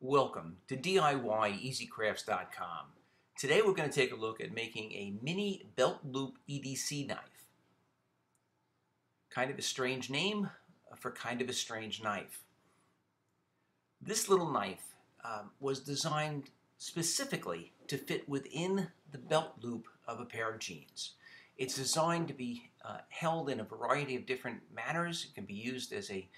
Welcome to DIYEasyCrafts.com. Today we're going to take a look at making a mini belt loop EDC knife. Kind of a strange name for kind of a strange knife. This little knife was designed specifically to fit within the belt loop of a pair of jeans. It's designed to be held in a variety of different manners. It can be used as a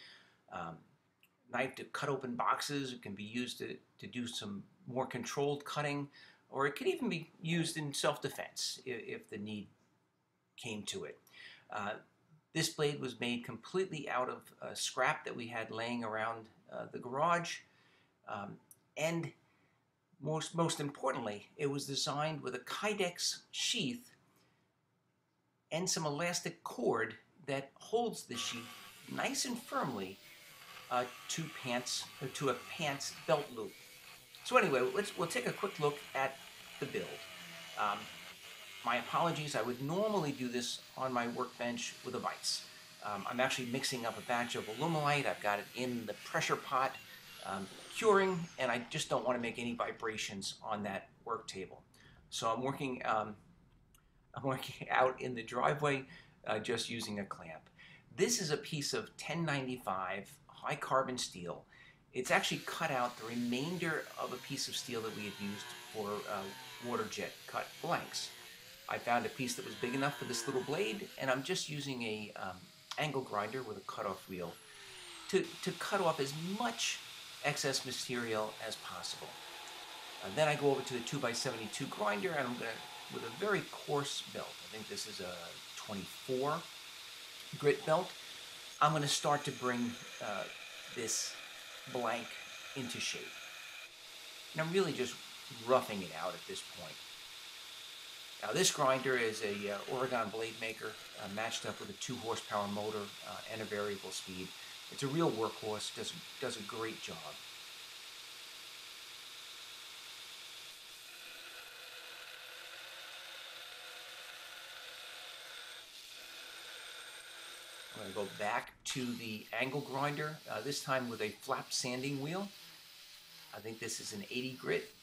knife to cut open boxes. It can be used to do some more controlled cutting, or it could even be used in self-defense if the need came to it. This blade was made completely out of scrap that we had laying around the garage, and most importantly, it was designed with a Kydex sheath and some elastic cord that holds the sheath nice and firmly to a pants belt loop. So anyway, we'll take a quick look at the build. My apologies, I would normally do this on my workbench with a vise. I'm actually mixing up a batch of aluminite. I've got it in the pressure pot curing, and I just don't want to make any vibrations on that work table. So I'm working out in the driveway just using a clamp. This is a piece of 1095 high carbon steel. It's actually cut out the remainder of a piece of steel that we had used for water jet cut blanks. I found a piece that was big enough for this little blade, and I'm just using a angle grinder with a cutoff wheel to cut off as much excess material as possible. Then I go over to the 2x72 grinder, and I'm going to, with a very coarse belt, I think this is a 24 grit belt, I'm going to start to bring this blank into shape. And I'm really just roughing it out at this point. Now this grinder is a Oregon blade maker matched up with a 2 horsepower motor and a variable speed. It's a real workhorse, does a great job. I'm going to go back to the angle grinder, this time with a flap sanding wheel. I think this is an 80 grit.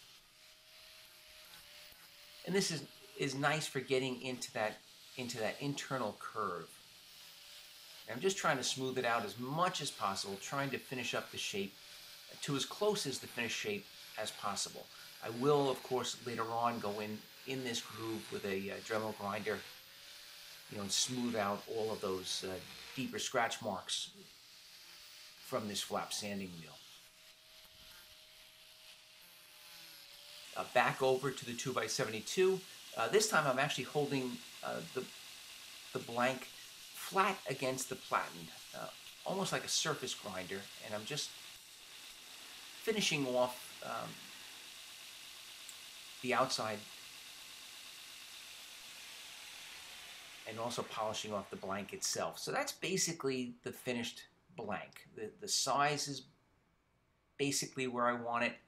And this is nice for getting into that internal curve. And I'm just trying to smooth it out as much as possible, trying to finish up the shape to as close as the finished shape as possible. I will, of course, later on go in this groove with a Dremel grinder, and smooth out all of those deeper scratch marks from this flap sanding wheel. Back over to the 2x72. This time I'm actually holding the blank flat against the platen, almost like a surface grinder, and I'm just finishing off the outside and also polishing off the blank itself. So that's basically the finished blank. The size is basically where I want it.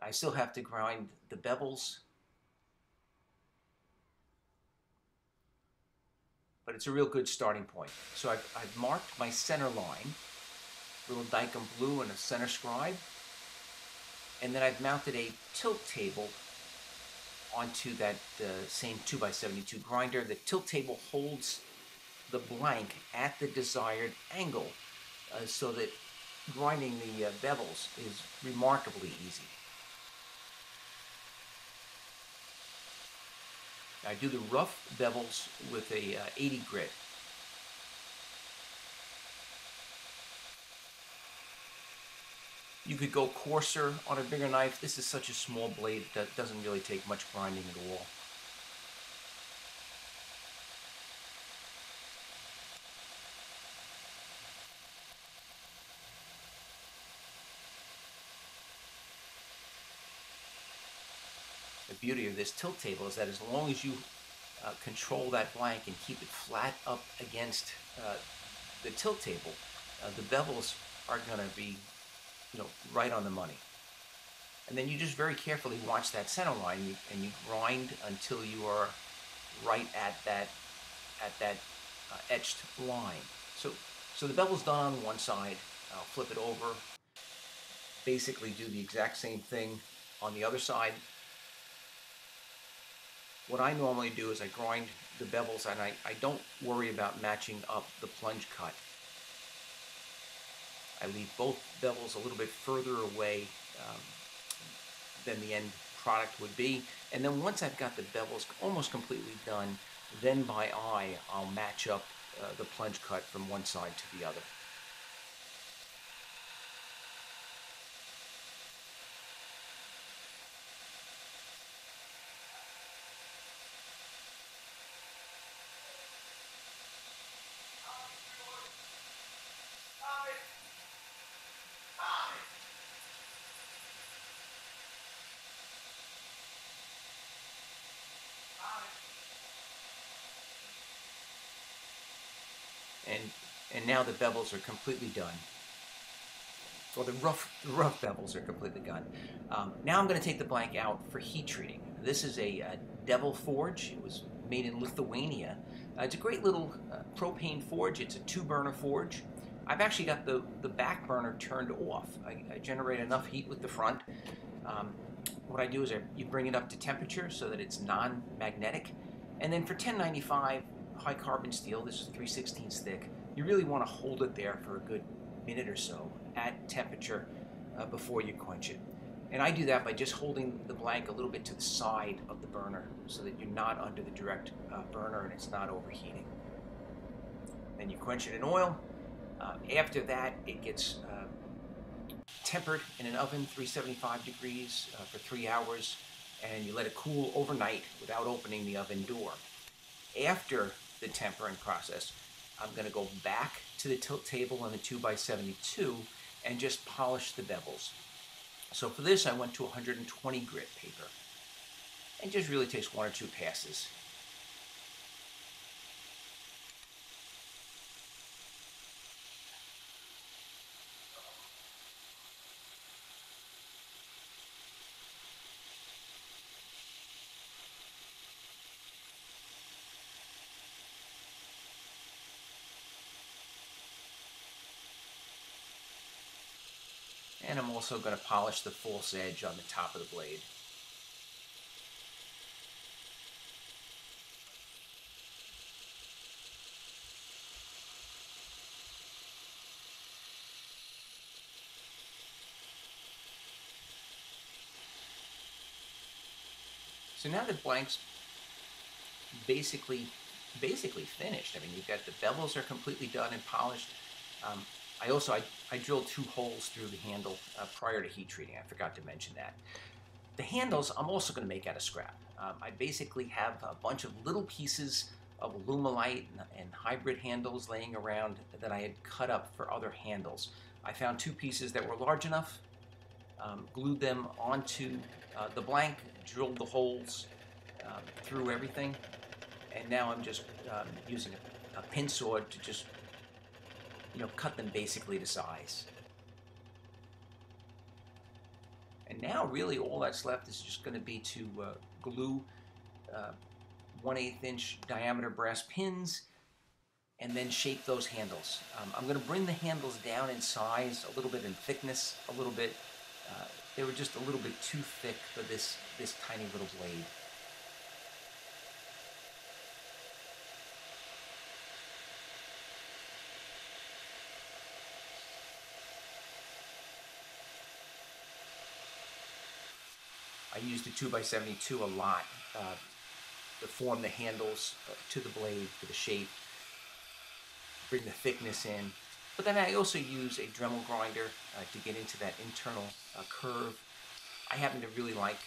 I still have to grind the bevels, but it's a real good starting point. So I've marked my center line, little Dykem blue and a center scribe, and then I've mounted a tilt table onto that same 2x72 grinder. The tilt table holds the blank at the desired angle so that grinding the bevels is remarkably easy. I do the rough bevels with a 80 grit. You could go coarser on a bigger knife. This is such a small blade that doesn't really take much grinding at all. The beauty of this tilt table is that as long as you control that blank and keep it flat up against the tilt table, the bevels are going to be right on the money. And then you just very carefully watch that center line and you grind until you are right at that etched line. So the bevel's done on one side. I'll flip it over basically do the exact same thing on the other side. What I normally do is I grind the bevels, and I don't worry about matching up the plunge cut. I leave both bevels a little bit further away than the end product would be. And then once I've got the bevels almost completely done, then by eye, I'll match up the plunge cut from one side to the other. And now the bevels are completely done. Well, the rough bevels are completely done. Now I'm going to take the blank out for heat treating. This is a Devil forge. It was made in Lithuania. It's a great little propane forge. It's a 2-burner forge. I've actually got the back burner turned off. I generate enough heat with the front. What I do is you bring it up to temperature so that it's non-magnetic. And then for 1095 high carbon steel, this is 3/16 thick, you really want to hold it there for a good minute or so at temperature before you quench it. And I do that by just holding the blank a little bit to the side of the burner so that you're not under the direct burner and it's not overheating. Then you quench it in oil. After that, it gets tempered in an oven, 375 degrees for 3 hours, and you let it cool overnight without opening the oven door. After the tempering process, I'm going to go back to the tilt table on the 2x72 and just polish the bevels. So for this, I went to 120 grit paper. It just really takes 1 or 2 passes. And I'm also going to polish the false edge on the top of the blade. So now the blank's basically finished. I mean, you've got the bevels are completely done and polished. I drilled 2 holes through the handle prior to heat treating. I forgot to mention that. The handles I'm also going to make out of scrap. I basically have a bunch of little pieces of Alumilite and hybrid handles laying around that I had cut up for other handles. I found 2 pieces that were large enough, glued them onto the blank, drilled the holes through everything, and now I'm just using a pin saw to just cut them basically to size. And now really all that's left is just going to be to glue 1/8 inch diameter brass pins and then shape those handles. I'm going to bring the handles down in size, a little bit in thickness, a little bit. They were just a little bit too thick for this tiny little blade. I use the 2x72 a lot to form the handles to the blade for the shape, bring the thickness in. But then I also use a Dremel grinder to get into that internal curve. I happen to really like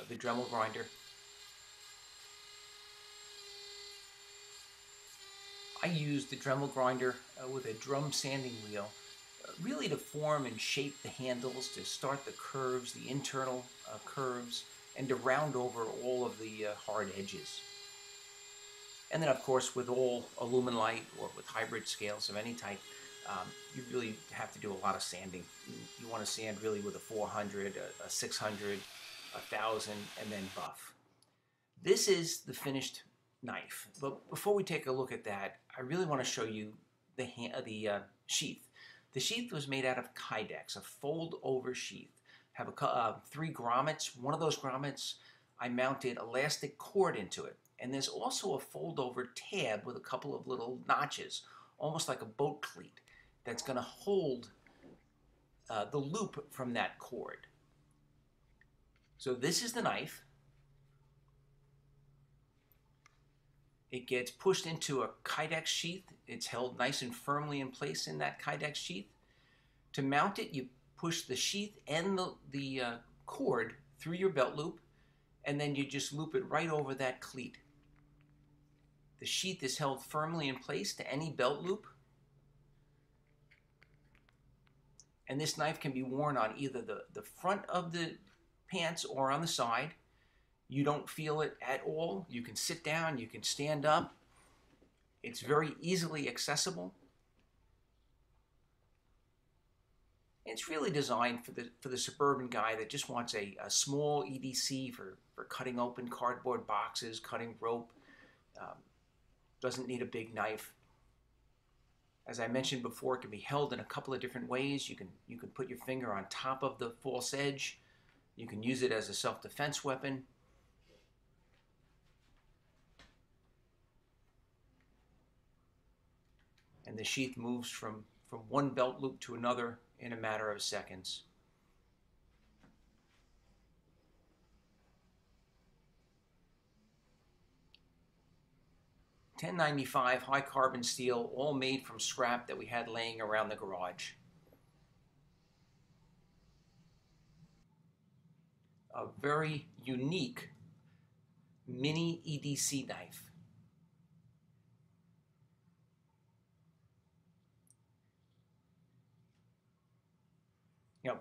the Dremel grinder. I use the Dremel grinder with a drum sanding wheel really to form and shape the handles, to start the curves, the internal curves, and to round over all of the hard edges. And then, of course, with all Alumilite or with hybrid scales of any type, you really have to do a lot of sanding. You want to sand really with a 400, a 600, 1,000, and then buff. This is the finished knife. But before we take a look at that, I really want to show you the sheath. The sheath was made out of Kydex, a fold-over sheath. Have 3 grommets. One of those grommets, I mounted elastic cord into it. And there's also a fold-over tab with a couple of little notches, almost like a boat cleat, that's going to hold the loop from that cord. So this is the knife. It gets pushed into a Kydex sheath. It's held nice and firmly in place in that Kydex sheath. To mount it, you push the sheath and the cord through your belt loop, and then you just loop it right over that cleat. The sheath is held firmly in place to any belt loop. And this knife can be worn on either the front of the pants or on the side. You don't feel it at all. You can sit down, you can stand up. It's very easily accessible. It's really designed for the suburban guy that just wants a small EDC for cutting open cardboard boxes, cutting rope. Doesn't need a big knife. As I mentioned before, it can be held in a couple of different ways. You can put your finger on top of the false edge. You can use it as a self-defense weapon. And the sheath moves from one belt loop to another in a matter of seconds. $10.95 high carbon steel, all made from scrap that we had laying around the garage. A very unique mini EDC knife.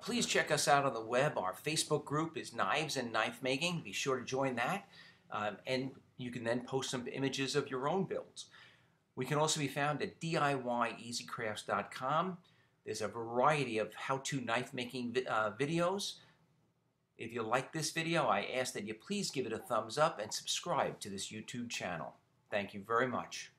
Please check us out on the web. Our Facebook group is Knives and Knife Making. Be sure to join that. And you can then post some images of your own builds. We can also be found at DIYeasycrafts.com. There's a variety of how-to knife making videos. If you like this video, I ask that you please give it a thumbs up and subscribe to this YouTube channel. Thank you very much.